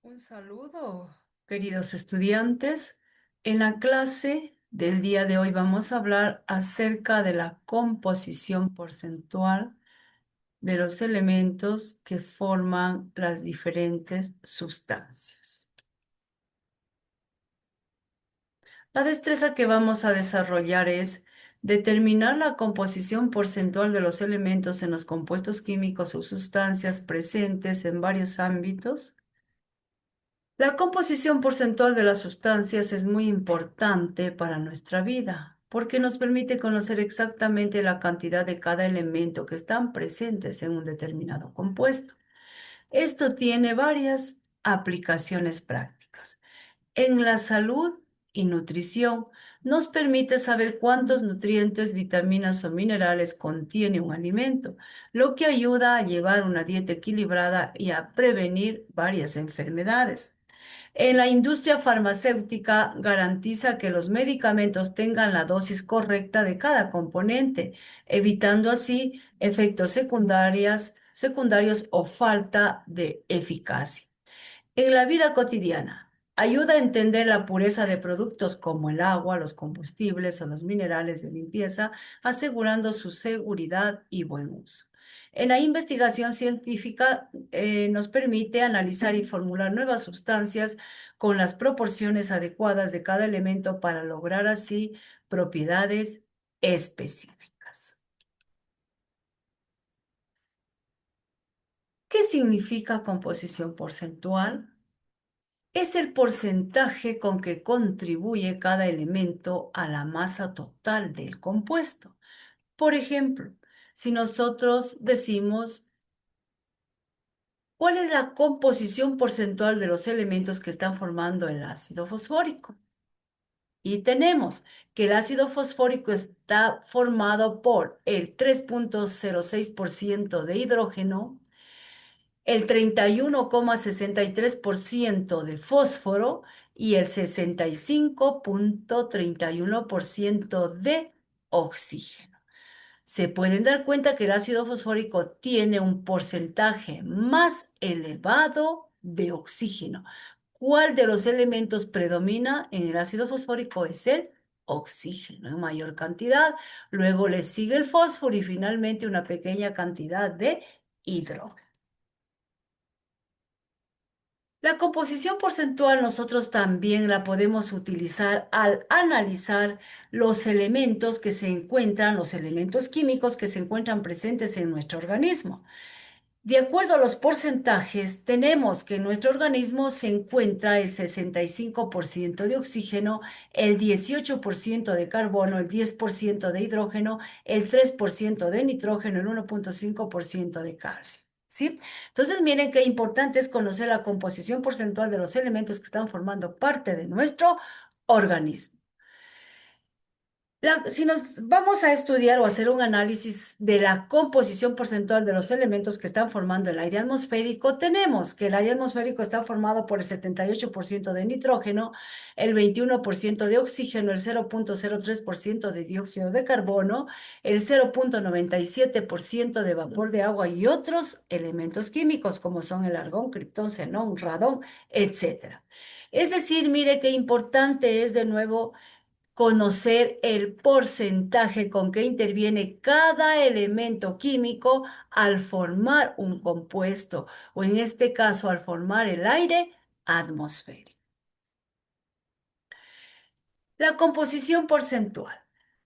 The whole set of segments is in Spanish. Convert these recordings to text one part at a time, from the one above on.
Un saludo, queridos estudiantes. En la clase del día de hoy vamos a hablar acerca de la composición porcentual de los elementos que forman las diferentes sustancias. La destreza que vamos a desarrollar es determinar la composición porcentual de los elementos en los compuestos químicos o sustancias presentes en varios ámbitos. La composición porcentual de las sustancias es muy importante para nuestra vida porque nos permite conocer exactamente la cantidad de cada elemento que están presentes en un determinado compuesto. Esto tiene varias aplicaciones prácticas. En la salud y nutrición nos permite saber cuántos nutrientes, vitaminas o minerales contiene un alimento, lo que ayuda a llevar una dieta equilibrada y a prevenir varias enfermedades. En la industria farmacéutica garantiza que los medicamentos tengan la dosis correcta de cada componente, evitando así efectos secundarios o falta de eficacia. En la vida cotidiana, ayuda a entender la pureza de productos como el agua, los combustibles o los minerales de limpieza, asegurando su seguridad y buen uso. En la investigación científica nos permite analizar y formular nuevas sustancias con las proporciones adecuadas de cada elemento para lograr así propiedades específicas. ¿Qué significa composición porcentual? Es el porcentaje con que contribuye cada elemento a la masa total del compuesto. Por ejemplo, si nosotros decimos cuál es la composición porcentual de los elementos que están formando el ácido fosfórico. Y tenemos que el ácido fosfórico está formado por el 3,06% de hidrógeno, el 31,63% de fósforo y el 65,31% de oxígeno. Se pueden dar cuenta que el ácido fosfórico tiene un porcentaje más elevado de oxígeno. ¿Cuál de los elementos predomina en el ácido fosfórico? Es el oxígeno en mayor cantidad. Luego le sigue el fósforo y finalmente una pequeña cantidad de hidrógeno. La composición porcentual nosotros también la podemos utilizar al analizar los elementos que se encuentran, los elementos químicos que se encuentran presentes en nuestro organismo. De acuerdo a los porcentajes, tenemos que en nuestro organismo se encuentra el 65% de oxígeno, el 18% de carbono, el 10% de hidrógeno, el 3% de nitrógeno, el 1,5% de calcio. ¿Sí? Entonces, miren qué importante es conocer la composición porcentual de los elementos que están formando parte de nuestro organismo. Si nos vamos a estudiar o hacer un análisis de la composición porcentual de los elementos que están formando el aire atmosférico, tenemos que el aire atmosférico está formado por el 78% de nitrógeno, el 21% de oxígeno, el 0,03% de dióxido de carbono, el 0,97% de vapor de agua y otros elementos químicos como son el argón, criptón, xenón, radón, etcétera. Es decir, mire qué importante es de nuevo conocer el porcentaje con que interviene cada elemento químico al formar un compuesto o en este caso al formar el aire atmosférico. La composición porcentual.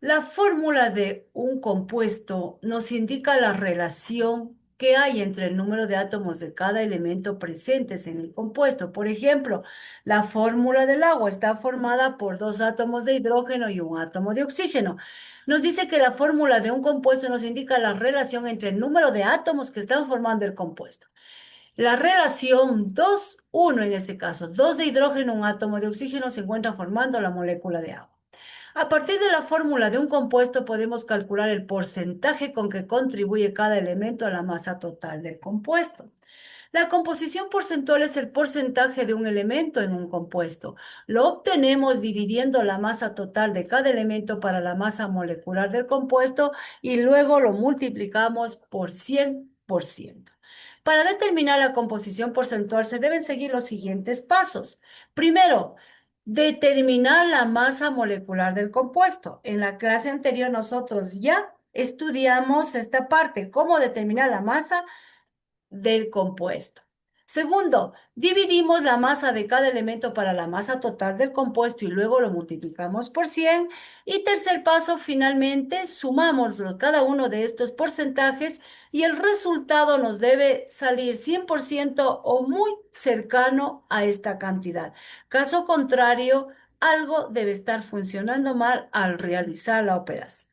La fórmula de un compuesto nos indica la relación que hay entre el número de átomos de cada elemento presentes en el compuesto. Por ejemplo, la fórmula del agua está formada por dos átomos de hidrógeno y un átomo de oxígeno. Nos dice que la fórmula de un compuesto nos indica la relación entre el número de átomos que están formando el compuesto. La relación 2,1 en este caso, 2 de hidrógeno, un átomo de oxígeno se encuentran formando la molécula de agua. A partir de la fórmula de un compuesto podemos calcular el porcentaje con que contribuye cada elemento a la masa total del compuesto. La composición porcentual es el porcentaje de un elemento en un compuesto. Lo obtenemos dividiendo la masa total de cada elemento para la masa molecular del compuesto y luego lo multiplicamos por 100%. Para determinar la composición porcentual se deben seguir los siguientes pasos. Primero, determinar la masa molecular del compuesto. En la clase anterior nosotros ya estudiamos esta parte, cómo determinar la masa del compuesto. Segundo, dividimos la masa de cada elemento para la masa total del compuesto y luego lo multiplicamos por 100. Y tercer paso, finalmente, sumamos cada uno de estos porcentajes y el resultado nos debe salir 100% o muy cercano a esta cantidad. Caso contrario, algo debe estar funcionando mal al realizar la operación.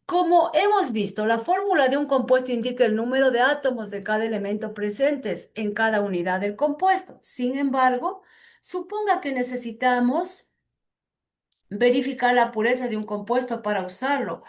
Como hemos visto, la fórmula de un compuesto indica el número de átomos de cada elemento presentes en cada unidad del compuesto. Sin embargo, suponga que necesitamos verificar la pureza de un compuesto para usarlo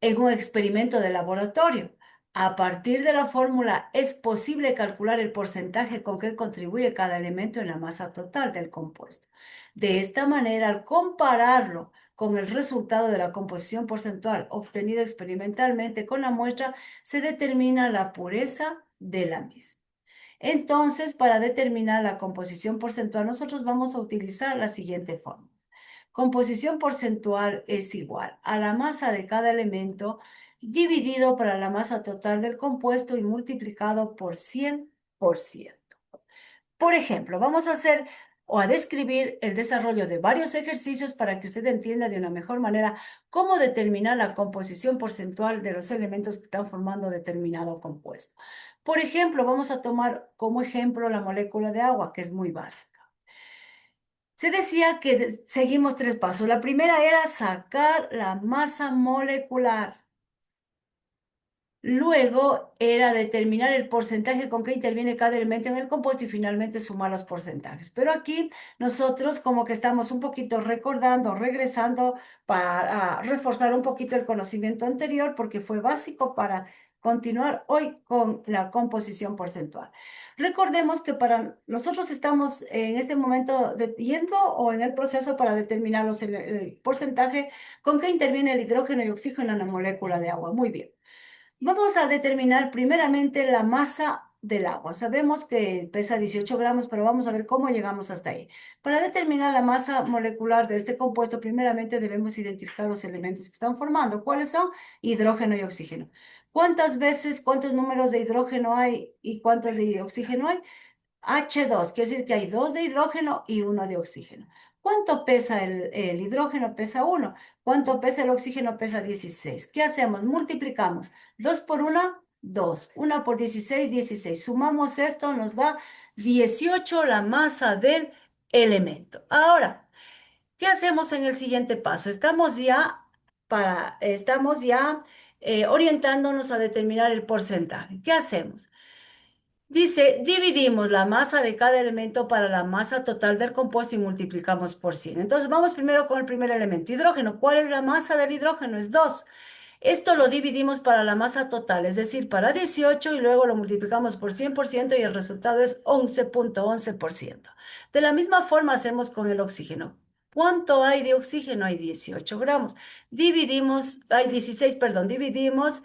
en un experimento de laboratorio. A partir de la fórmula es posible calcular el porcentaje con que contribuye cada elemento en la masa total del compuesto. De esta manera, al compararlo con el resultado de la composición porcentual obtenida experimentalmente con la muestra, se determina la pureza de la misma. Entonces, para determinar la composición porcentual, nosotros vamos a utilizar la siguiente fórmula. Composición porcentual es igual a la masa de cada elemento dividido para la masa total del compuesto y multiplicado por 100%. Por ejemplo, vamos a hacer o a describir el desarrollo de varios ejercicios para que usted entienda de una mejor manera cómo determinar la composición porcentual de los elementos que están formando determinado compuesto. Por ejemplo, vamos a tomar como ejemplo la molécula de agua, que es muy básica. Se decía que seguimos tres pasos. La primera era sacar la masa molecular. Luego era determinar el porcentaje con que interviene cada elemento en el compuesto y finalmente sumar los porcentajes. Pero aquí nosotros como que estamos un poquito recordando, regresando para reforzar un poquito el conocimiento anterior porque fue básico para continuar hoy con la composición porcentual. Recordemos que para nosotros estamos en este momento yendo o en el proceso para determinar el porcentaje con que interviene el hidrógeno y oxígeno en la molécula de agua. Muy bien. Vamos a determinar primeramente la masa del agua. Sabemos que pesa 18 gramos, pero vamos a ver cómo llegamos hasta ahí. Para determinar la masa molecular de este compuesto, primeramente debemos identificar los elementos que están formando. ¿Cuáles son? Hidrógeno y oxígeno. ¿Cuántas veces, cuántos números de hidrógeno hay y cuántos de oxígeno hay? H2, quiere decir que hay dos de hidrógeno y uno de oxígeno. ¿Cuánto pesa el hidrógeno? Pesa 1. ¿Cuánto pesa el oxígeno? Pesa 16. ¿Qué hacemos? Multiplicamos. 2 por 1, 2. 1 por 16, 16. Sumamos esto, nos da 18 la masa del elemento. Ahora, ¿qué hacemos en el siguiente paso? Estamos ya orientándonos a determinar el porcentaje. ¿Qué hacemos? Dice, dividimos la masa de cada elemento para la masa total del compuesto y multiplicamos por 100. Entonces, vamos primero con el primer elemento, hidrógeno. ¿Cuál es la masa del hidrógeno? Es 2. Esto lo dividimos para la masa total, es decir, para 18 y luego lo multiplicamos por 100% y el resultado es 11.11%. De la misma forma hacemos con el oxígeno. ¿Cuánto hay de oxígeno? Hay 18 gramos. Hay 16, perdón, dividimos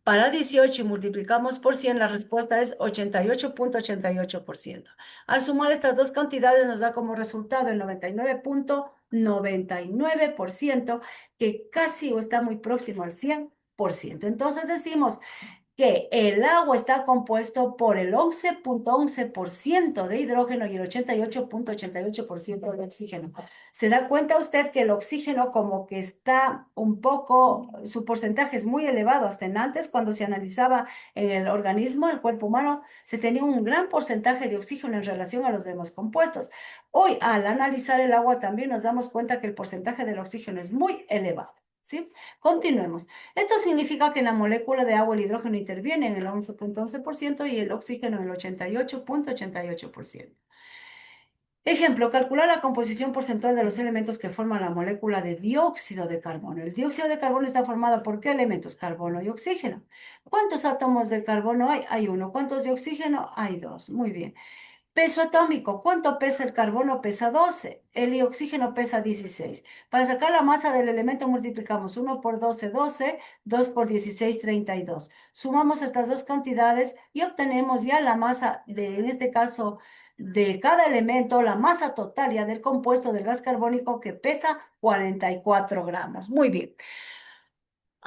para 18 y multiplicamos por 100, la respuesta es 88.88%. Al sumar estas dos cantidades nos da como resultado el 99.99%, que casi o está muy próximo al 100%. Entonces decimos que el agua está compuesto por el 11.11% de hidrógeno y el 88.88% de oxígeno. ¿Se da cuenta usted que el oxígeno como que está un poco, su porcentaje es muy elevado? Hasta en antes, cuando se analizaba en el organismo, el cuerpo humano, se tenía un gran porcentaje de oxígeno en relación a los demás compuestos. Hoy, al analizar el agua, también nos damos cuenta que el porcentaje del oxígeno es muy elevado. ¿Sí? Continuemos. Esto significa que en la molécula de agua el hidrógeno interviene en el 11.11% y el oxígeno en el 88.88%. Ejemplo, calcular la composición porcentual de los elementos que forman la molécula de dióxido de carbono. El dióxido de carbono está formado por ¿qué elementos? Carbono y oxígeno. ¿Cuántos átomos de carbono hay? Hay uno. ¿Cuántos de oxígeno? Hay dos. Muy bien. Peso atómico, ¿cuánto pesa el carbono? Pesa 12, el oxígeno pesa 16. Para sacar la masa del elemento multiplicamos 1 por 12, 12, 2 por 16, 32. Sumamos estas dos cantidades y obtenemos ya la masa de, en este caso, de cada elemento, la masa total ya del compuesto del gas carbónico que pesa 44 gramos. Muy bien.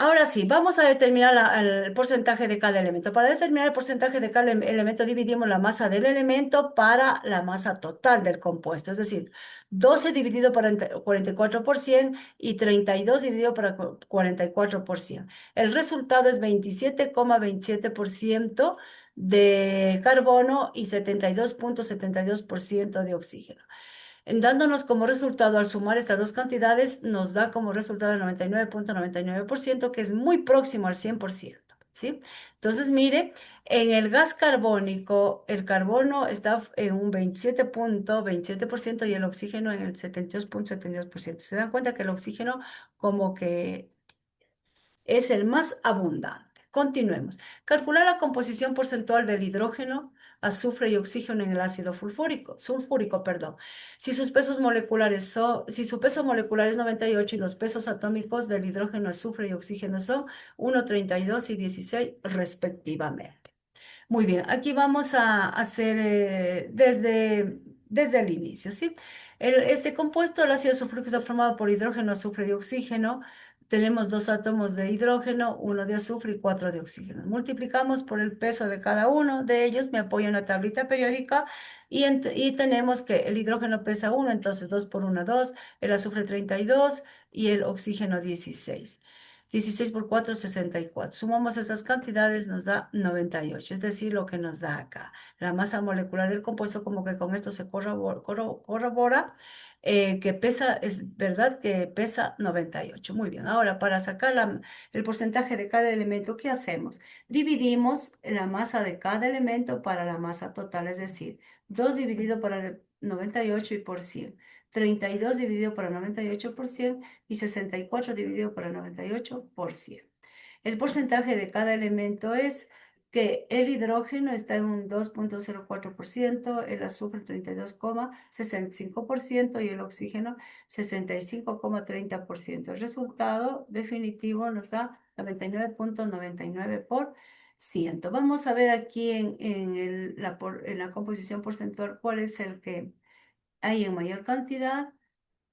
Ahora sí, vamos a determinar el porcentaje de cada elemento. Para determinar el porcentaje de cada elemento, dividimos la masa del elemento para la masa total del compuesto. Es decir, 12 dividido por 44% y 32 dividido por 44%. El resultado es 27,27% de carbono y 72,72% de oxígeno. Dándonos como resultado, al sumar estas dos cantidades, nos da como resultado el 99,99%, que es muy próximo al 100%, ¿sí? Entonces, mire, en el gas carbónico, el carbono está en un 27,27% y el oxígeno en el 72,72%. Se dan cuenta que el oxígeno como que es el más abundante. Continuemos. Calcular la composición porcentual del hidrógeno, azufre y oxígeno en el ácido sulfúrico, perdón. Si sus pesos moleculares si su peso molecular es 98 y los pesos atómicos del hidrógeno, azufre y oxígeno son 1, 32 y 16 respectivamente. Muy bien, aquí vamos a hacer desde el inicio, ¿sí? Este compuesto, el ácido sulfúrico, está formado por hidrógeno, azufre y oxígeno. Tenemos dos átomos de hidrógeno, uno de azufre y cuatro de oxígeno. Multiplicamos por el peso de cada uno de ellos, me apoyo en la tablita periódica y tenemos que el hidrógeno pesa 1, entonces 2 por 1, 2, el azufre 32 y el oxígeno 16. 16 por 4, 64. Sumamos esas cantidades, nos da 98, es decir, lo que nos da acá. La masa molecular del compuesto, como que con esto se corrobora, que pesa, es verdad que pesa 98. Muy bien, ahora para sacar el porcentaje de cada elemento, ¿qué hacemos? Dividimos la masa de cada elemento para la masa total, es decir, 2 dividido por el 98 y por 100. 32 dividido por el 98% y 64 dividido por el 98%. El porcentaje de cada elemento es que el hidrógeno está en un 2,04%, el azufre 32,65% y el oxígeno 65,30%. El resultado definitivo nos da 99,99%. Vamos a ver aquí en la composición porcentual cuál es el que hay en mayor cantidad.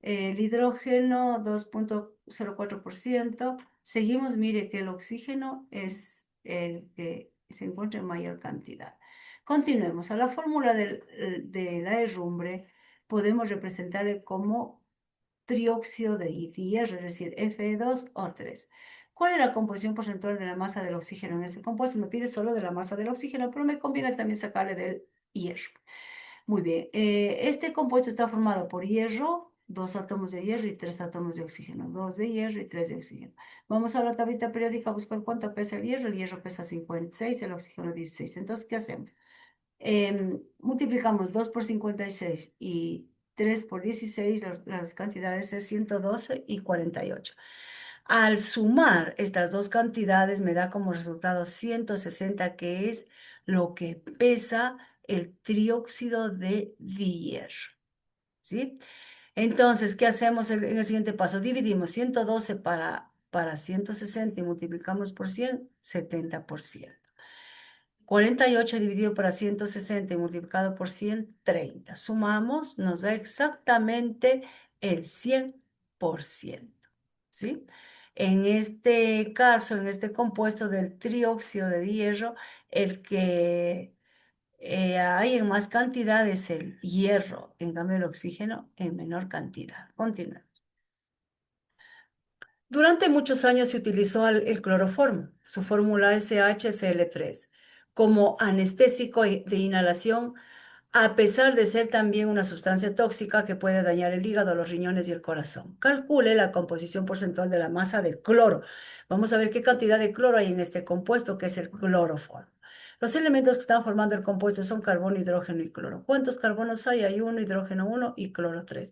El hidrógeno 2,04%. Seguimos, mire que el oxígeno es el que se encuentra en mayor cantidad. Continuemos. A la fórmula de la herrumbre podemos representarle como trióxido de hierro, es decir, Fe2O3. ¿Cuál es la composición porcentual de la masa del oxígeno en ese compuesto? Me pide solo de la masa del oxígeno, pero me conviene también sacarle del hierro. Muy bien, este compuesto está formado por hierro, dos átomos de hierro y tres átomos de oxígeno, dos de hierro y tres de oxígeno. Vamos a la tablita periódica a buscar cuánto pesa el hierro pesa 56, el oxígeno 16. Entonces, ¿qué hacemos? Multiplicamos 2 por 56 y 3 por 16, las cantidades es 112 y 48. Al sumar estas dos cantidades me da como resultado 160, que es lo que pesa el trióxido de hierro, ¿sí? Entonces, ¿qué hacemos en el siguiente paso? Dividimos 112 para 160 y multiplicamos por 100, 70%. 48 dividido para 160 y multiplicado por 100, 30. Sumamos, nos da exactamente el 100%, ¿sí? En este caso, en este compuesto del trióxido de hierro, el que hay en más cantidad es el hierro, en cambio el oxígeno en menor cantidad. Continúa. Durante muchos años se utilizó el cloroformo, su fórmula SHCl3, como anestésico de inhalación, a pesar de ser también una sustancia tóxica que puede dañar el hígado, los riñones y el corazón. Calcule la composición porcentual de la masa de cloro. Vamos a ver qué cantidad de cloro hay en este compuesto, que es el cloroformo. Los elementos que están formando el compuesto son carbono, hidrógeno y cloro. ¿Cuántos carbonos hay? Hay uno, hidrógeno 1 y cloro 3.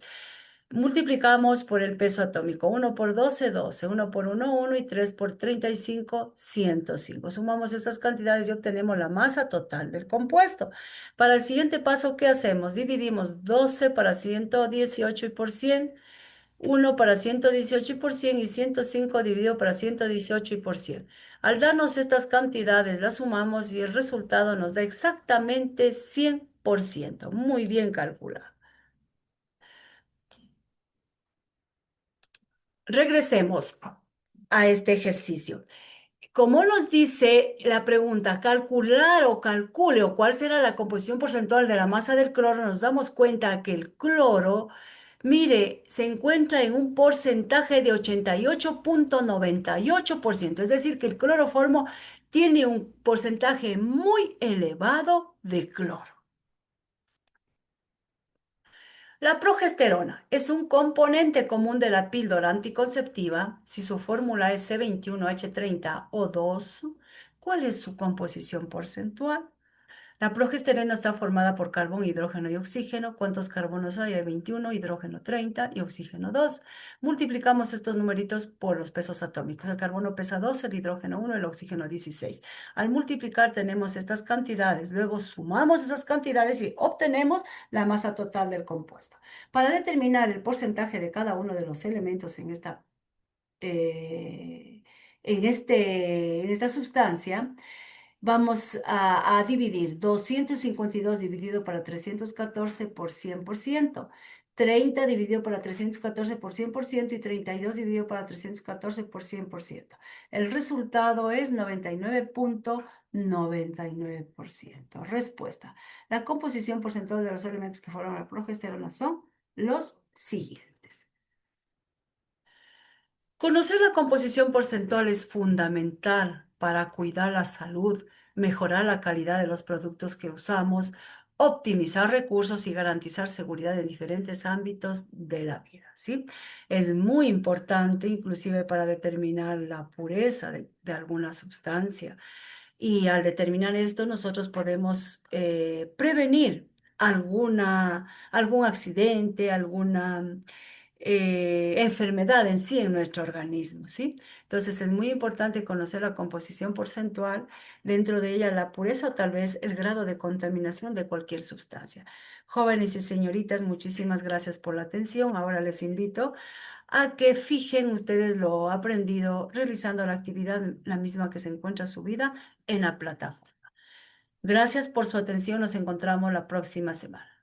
Multiplicamos por el peso atómico. 1 por 12, 12. 1 por 1, 1. Y 3 por 35, 105. Sumamos estas cantidades y obtenemos la masa total del compuesto. Para el siguiente paso, ¿qué hacemos? Dividimos 12 para 118 y por 100. 1 para 118 y por 100 y 105 dividido para 118 y por 100. Al darnos estas cantidades, las sumamos y el resultado nos da exactamente 100%. Muy bien calculado. Regresemos a este ejercicio. Como nos dice la pregunta, calcular o calcule o cuál será la composición porcentual de la masa del cloro, nos damos cuenta que el cloro, mire, se encuentra en un porcentaje de 88,98%. Es decir, que el cloroformo tiene un porcentaje muy elevado de cloro. La progesterona es un componente común de la píldora anticonceptiva. Si su fórmula es C21H30O2, ¿cuál es su composición porcentual? La progesterona está formada por carbón, hidrógeno y oxígeno. ¿Cuántos carbonos hay? Hay 21, hidrógeno 30 y oxígeno 2. Multiplicamos estos numeritos por los pesos atómicos. El carbono pesa 12, el hidrógeno 1, el oxígeno 16. Al multiplicar tenemos estas cantidades. Luego sumamos esas cantidades y obtenemos la masa total del compuesto. Para determinar el porcentaje de cada uno de los elementos eh, en esta sustancia, vamos a dividir 252 dividido para 314 por 100%, 30 dividido para 314 por 100% y 32 dividido para 314 por 100%. El resultado es 99,99%. Respuesta. La composición porcentual de los elementos que forman la progesterona son los siguientes. Conocer la composición porcentual es fundamental para cuidar la salud, mejorar la calidad de los productos que usamos, optimizar recursos y garantizar seguridad en diferentes ámbitos de la vida, ¿sí? Es muy importante, inclusive para determinar la pureza de alguna sustancia. Y al determinar esto, nosotros podemos prevenir algún accidente, alguna enfermedad en sí en nuestro organismo, ¿sí? Entonces es muy importante conocer la composición porcentual, dentro de ella la pureza o tal vez el grado de contaminación de cualquier sustancia. Jóvenes y señoritas, muchísimas gracias por la atención. Ahora les invito a que fijen ustedes lo aprendido realizando la actividad, la misma que se encuentra subida en la plataforma. Gracias por su atención. Nos encontramos la próxima semana.